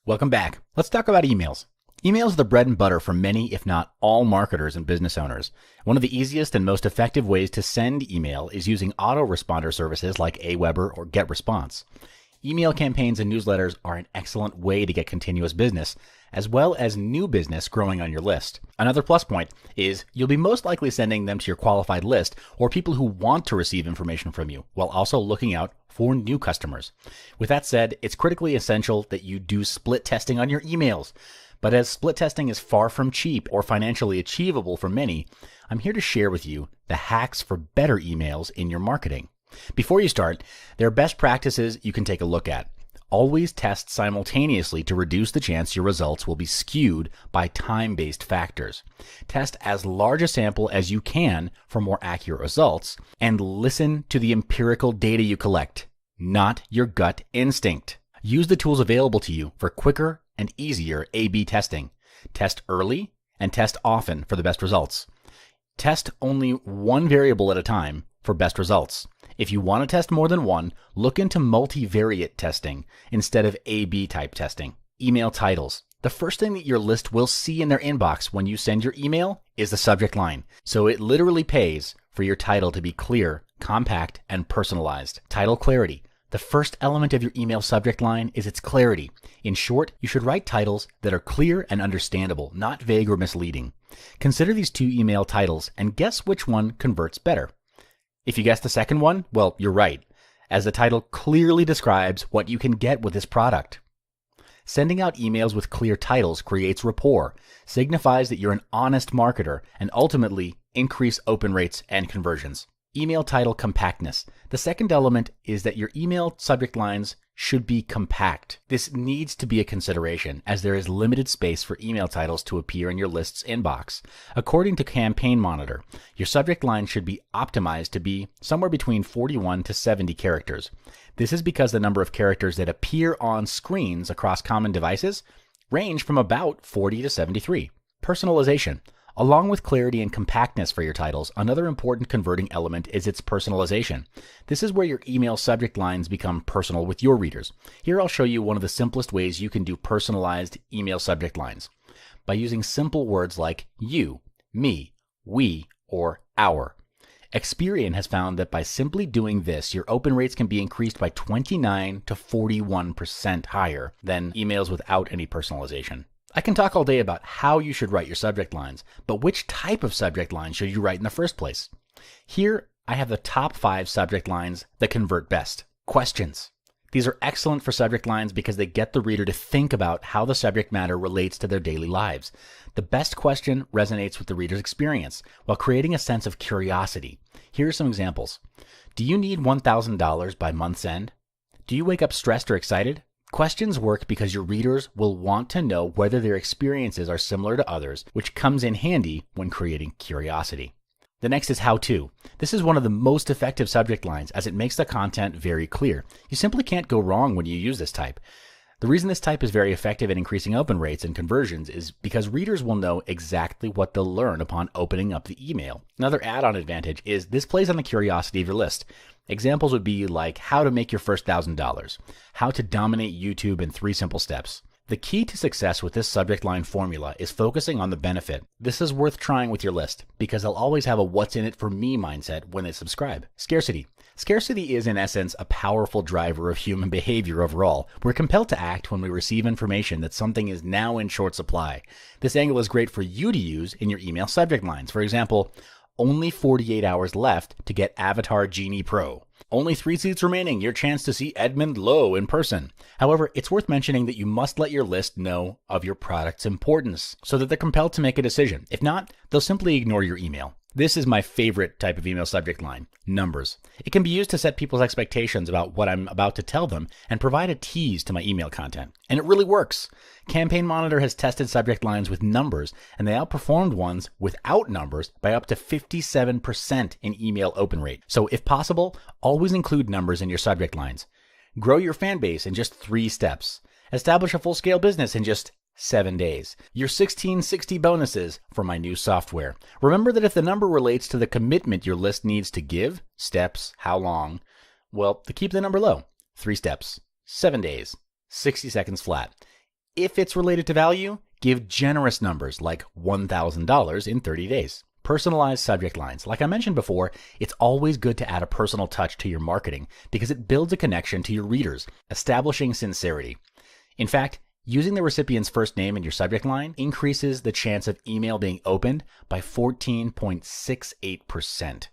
Welcome back. Let's talk about emails. Emails are the bread and butter for many, if not all, marketers and business owners. One of the easiest and most effective ways to send email is using autoresponder services like Aweber or GetResponse. Email campaigns and newsletters are an excellent way to get continuous business, as well as new business growing on your list. Another plus point is you'll be most likely sending them to your qualified list or people who want to receive information from you, while also looking out for new customers. With that said, it's critically essential that you do split testing on your emails. But as split testing is far from cheap or financially achievable for many, I'm here to share with you the hacks for better emails in your marketing. Before you start, there are best practices you can take a look at. Always test simultaneously to reduce the chance your results will be skewed by time-based factors. Test as large a sample as you can for more accurate results, and listen to the empirical data you collect, not your gut instinct. Use the tools available to you for quicker and easier A/B testing. Test early and test often for the best results. Test only one variable at a time for best results. If you want to test more than one, look into multivariate testing instead of A/B type testing. Email titles. The first thing that your list will see in their inbox when you send your email is the subject line. So it literally pays for your title to be clear, compact, and personalized. Title clarity. The first element of your email subject line is its clarity. In short, you should write titles that are clear and understandable, not vague or misleading. Consider these two email titles and guess which one converts better. If you guess the second one, well, you're right, as the title clearly describes what you can get with this product. Sending out emails with clear titles creates rapport, signifies that you're an honest marketer, and ultimately increase open rates and conversions. Email title compactness. The second element is that your email subject lines should be compact. This needs to be a consideration as there is limited space for email titles to appear in your list's inbox. According to Campaign Monitor, your subject line should be optimized to be somewhere between 41 to 70 characters. This is because the number of characters that appear on screens across common devices range from about 40 to 73. Personalization. Along with clarity and compactness for your titles, another important converting element is its personalization. This is where your email subject lines become personal with your readers. Here I'll show you one of the simplest ways you can do personalized email subject lines. By using simple words like you, me, we, or our. Experian has found that by simply doing this, your open rates can be increased by 29 to 41% higher than emails without any personalization. I can talk all day about how you should write your subject lines, but which type of subject line should you write in the first place? Here, I have the top 5 subject lines that convert best. Questions. These are excellent for subject lines because they get the reader to think about how the subject matter relates to their daily lives. The best question resonates with the reader's experience while creating a sense of curiosity. Here are some examples. Do you need $1,000 by month's end? Do you wake up stressed or excited? Questions work because your readers will want to know whether their experiences are similar to others, which comes in handy when creating curiosity. The next is how to. This is one of the most effective subject lines as it makes the content very clear. You simply can't go wrong when you use this type. The reason this type is very effective in increasing open rates and conversions is because readers will know exactly what they'll learn upon opening up the email. Another add-on advantage is this plays on the curiosity of your list. Examples would be like how to make your first $1,000, how to dominate YouTube in 3 simple steps. The key to success with this subject line formula is focusing on the benefit. This is worth trying with your list because they'll always have a what's in it for me mindset when they subscribe. Scarcity. Scarcity is in essence a powerful driver of human behavior overall. We're compelled to act when we receive information that something is now in short supply. This angle is great for you to use in your email subject lines. For example, only 48 hours left to get Avatar Genie Pro. Only 3 seats remaining, your chance to see Edmund Lowe in person. However, it's worth mentioning that you must let your list know of your product's importance so that they're compelled to make a decision. If not, they'll simply ignore your email. This is my favorite type of email subject line, numbers. It can be used to set people's expectations about what I'm about to tell them and provide a tease to my email content. And it really works. Campaign Monitor has tested subject lines with numbers, and they outperformed ones without numbers by up to 57% in email open rate. So if possible, always include numbers in your subject lines. Grow your fan base in just 3 steps. Establish a full-scale business in just 7 days. Your 1660 bonuses for my new software. Remember that if the number relates to the commitment your list needs to give, steps, how long, well, to keep the number low, 3 steps, 7 days, 60 seconds flat. If it's related to value, give generous numbers like $1,000 in 30 days. Personalized subject lines. Like I mentioned before, it's always good to add a personal touch to your marketing because it builds a connection to your readers, establishing sincerity. In fact, using the recipient's first name in your subject line increases the chance of email being opened by 14.68%.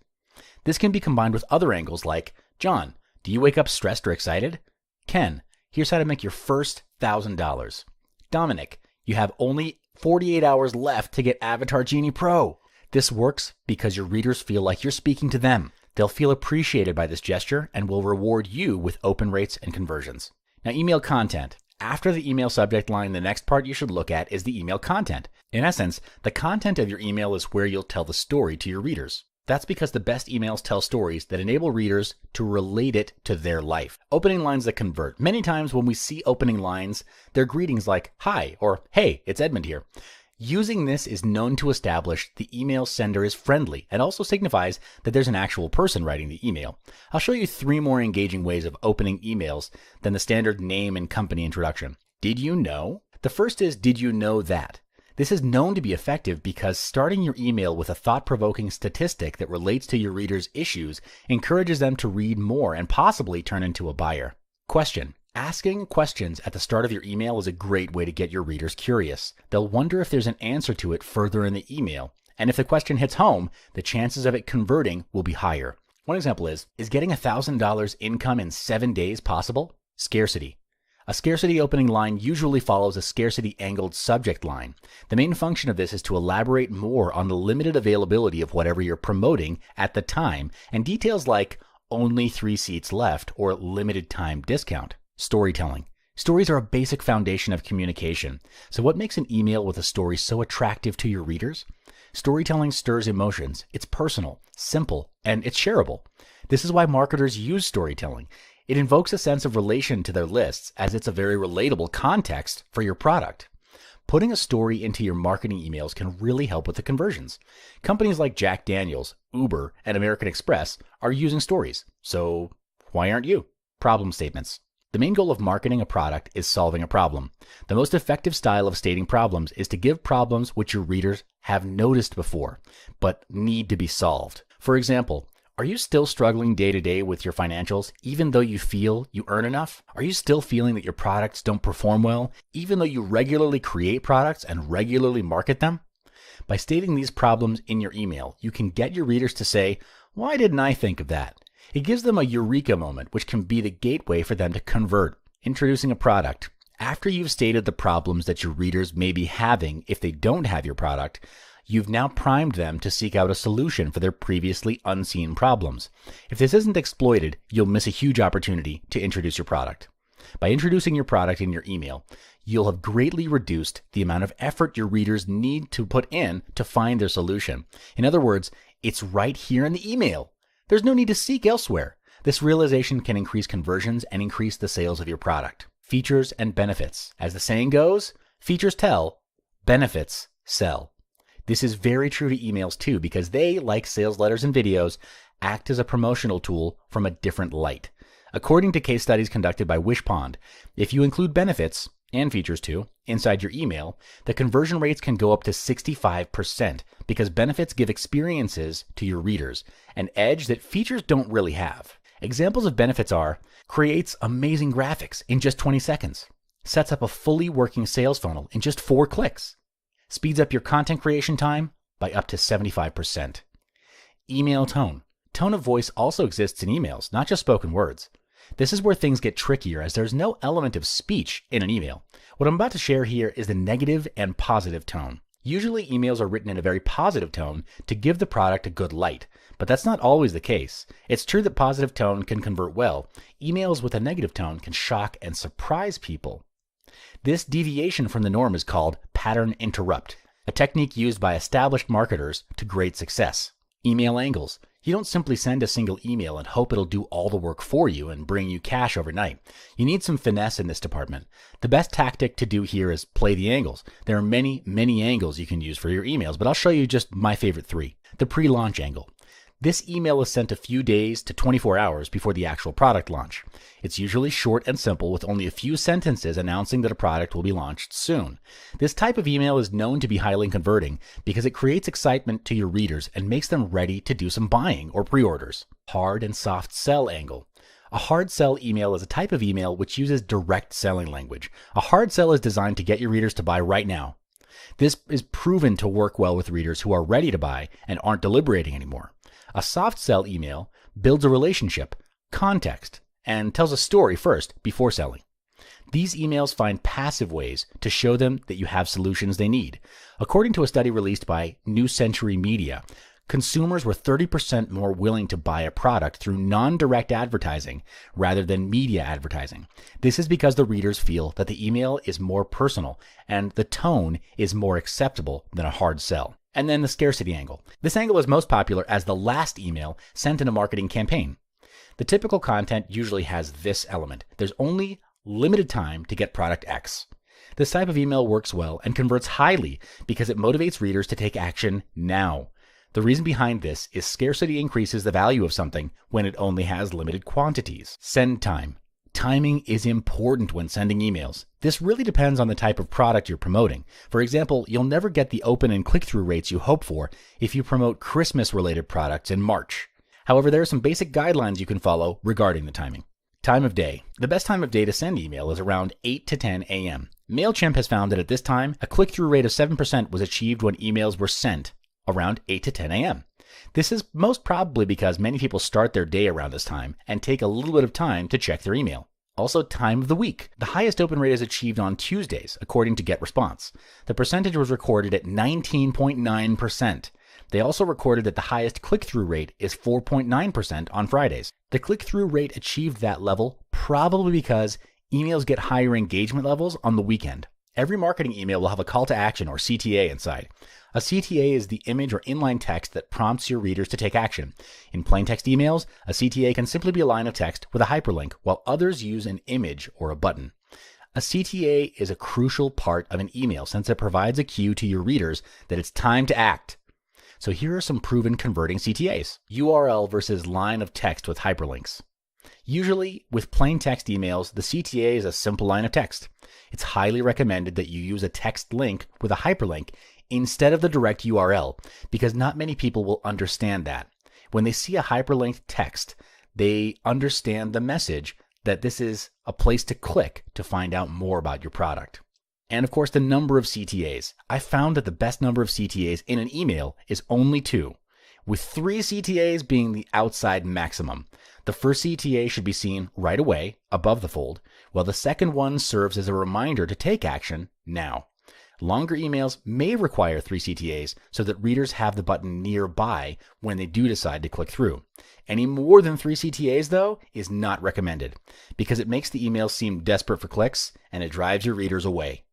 This can be combined with other angles like, John, do you wake up stressed or excited? Ken, here's how to make your first $1,000. Dominic, you have only 48 hours left to get Avatar Genie Pro. This works because your readers feel like you're speaking to them. They'll feel appreciated by this gesture and will reward you with open rates and conversions. Now, email content. After the email subject line, the next part you should look at is the email content. In essence, the content of your email is where you'll tell the story to your readers. That's because the best emails tell stories that enable readers to relate it to their life. Opening lines that convert. Many times when we see opening lines, they're greetings like, hi, or hey, it's Edmund here. Using this is known to establish the email sender is friendly and also signifies that there's an actual person writing the email. I'll show you 3 more engaging ways of opening emails than the standard name and company introduction. Did you know? The first is, did you know that? This is known to be effective because starting your email with a thought-provoking statistic that relates to your readers' issues encourages them to read more and possibly turn into a buyer. Question. Asking questions at the start of your email is a great way to get your readers curious. They'll wonder if there's an answer to it further in the email, and if the question hits home, the chances of it converting will be higher. One example is getting $1,000 income in 7 days possible? Scarcity. A scarcity opening line usually follows a scarcity angled subject line. The main function of this is to elaborate more on the limited availability of whatever you're promoting at the time, and details like only 3 seats left or limited time discount. Storytelling. Stories are a basic foundation of communication. So what makes an email with a story so attractive to your readers? Storytelling stirs emotions. It's personal, simple, and it's shareable. This is why marketers use storytelling. It invokes a sense of relation to their lists as it's a very relatable context for your product. Putting a story into your marketing emails can really help with the conversions. Companies like Jack Daniels, Uber, and American Express are using stories. So why aren't you? Problem statements. The main goal of marketing a product is solving a problem. The most effective style of stating problems is to give problems which your readers have noticed before, but need to be solved. For example, are you still struggling day to day with your financials, even though you feel you earn enough? Are you still feeling that your products don't perform well, even though you regularly create products and regularly market them? By stating these problems in your email, you can get your readers to say, why didn't I think of that? It gives them a eureka moment, which can be the gateway for them to convert. Introducing a product. After you've stated the problems that your readers may be having if they don't have your product, you've now primed them to seek out a solution for their previously unseen problems. If this isn't exploited, you'll miss a huge opportunity to introduce your product. By introducing your product in your email, you'll have greatly reduced the amount of effort your readers need to put in to find their solution. In other words, it's right here in the email. There's no need to seek elsewhere. This realization can increase conversions and increase the sales of your product. Features and benefits. As the saying goes, features tell, benefits sell. This is very true to emails too, because they, like sales letters and videos, act as a promotional tool from a different light. According to case studies conducted by Wishpond, if you include benefits, and features too, inside your email, the conversion rates can go up to 65% because benefits give experiences to your readers, an edge that features don't really have. Examples of benefits are, creates amazing graphics in just 20 seconds, sets up a fully working sales funnel in just 4 clicks, speeds up your content creation time by up to 75%. Email tone. Tone of voice also exists in emails, not just spoken words. This is where things get trickier as there's no element of speech in an email. What I'm about to share here is the negative and positive tone. Usually emails are written in a very positive tone to give the product a good light, but that's not always the case. It's true that positive tone can convert well. Emails with a negative tone can shock and surprise people. This deviation from the norm is called pattern interrupt, a technique used by established marketers to great success. Email angles. You don't simply send a single email and hope it'll do all the work for you and bring you cash overnight. You need some finesse in this department. The best tactic to do here is play the angles. There are many, many angles you can use for your emails, but I'll show you just my favorite 3. The pre-launch angle. This email is sent a few days to 24 hours before the actual product launch. It's usually short and simple with only a few sentences announcing that a product will be launched soon. This type of email is known to be highly converting because it creates excitement to your readers and makes them ready to do some buying or pre-orders. Hard and soft sell angle. A hard sell email is a type of email which uses direct selling language. A hard sell is designed to get your readers to buy right now. This is proven to work well with readers who are ready to buy and aren't deliberating anymore. A soft sell email builds a relationship, context, and tells a story first before selling. These emails find passive ways to show them that you have solutions they need. According to a study released by New Century Media, consumers were 30% more willing to buy a product through non-direct advertising rather than media advertising. This is because the readers feel that the email is more personal and the tone is more acceptable than a hard sell. And then the scarcity angle. This angle is most popular as the last email sent in a marketing campaign. The typical content usually has this element. There's only limited time to get product X. This type of email works well and converts highly because it motivates readers to take action now. The reason behind this is scarcity increases the value of something when it only has limited quantities. Send time. Timing is important when sending emails. This really depends on the type of product you're promoting. For example, you'll never get the open and click-through rates you hope for if you promote Christmas-related products in March. However, there are some basic guidelines you can follow regarding the timing. Time of day. The best time of day to send email is around 8 to 10 a.m. MailChimp has found that at this time, a click-through rate of 7% was achieved when emails were sent around 8 to 10 a.m. This is most probably because many people start their day around this time and take a little bit of time to check their email. Also, time of the week. The highest open rate is achieved on Tuesdays, according to GetResponse. The percentage was recorded at 19.9%. They also recorded that the highest click-through rate is 4.9% on Fridays. The click-through rate achieved that level probably because emails get higher engagement levels on the weekend. Every marketing email will have a call to action or CTA inside. A CTA is the image or inline text that prompts your readers to take action. In plain text emails, a CTA can simply be a line of text with a hyperlink, while others use an image or a button. A CTA is a crucial part of an email since it provides a cue to your readers that it's time to act. So here are some proven converting CTAs. URL versus line of text with hyperlinks. Usually, with plain text emails, the CTA is a simple line of text. It's highly recommended that you use a text link with a hyperlink instead of the direct URL, because not many people will understand that. When they see a hyperlinked text, they understand the message that this is a place to click to find out more about your product. And of course, the number of CTAs. I found that the best number of CTAs in an email is only 2, with 3 CTAs being the outside maximum. The first CTA should be seen right away above the fold, while the second one serves as a reminder to take action now. Longer emails may require 3 CTAs so that readers have the button nearby when they do decide to click through. Any more than 3 CTAs, though, is not recommended because it makes the email seem desperate for clicks and it drives your readers away.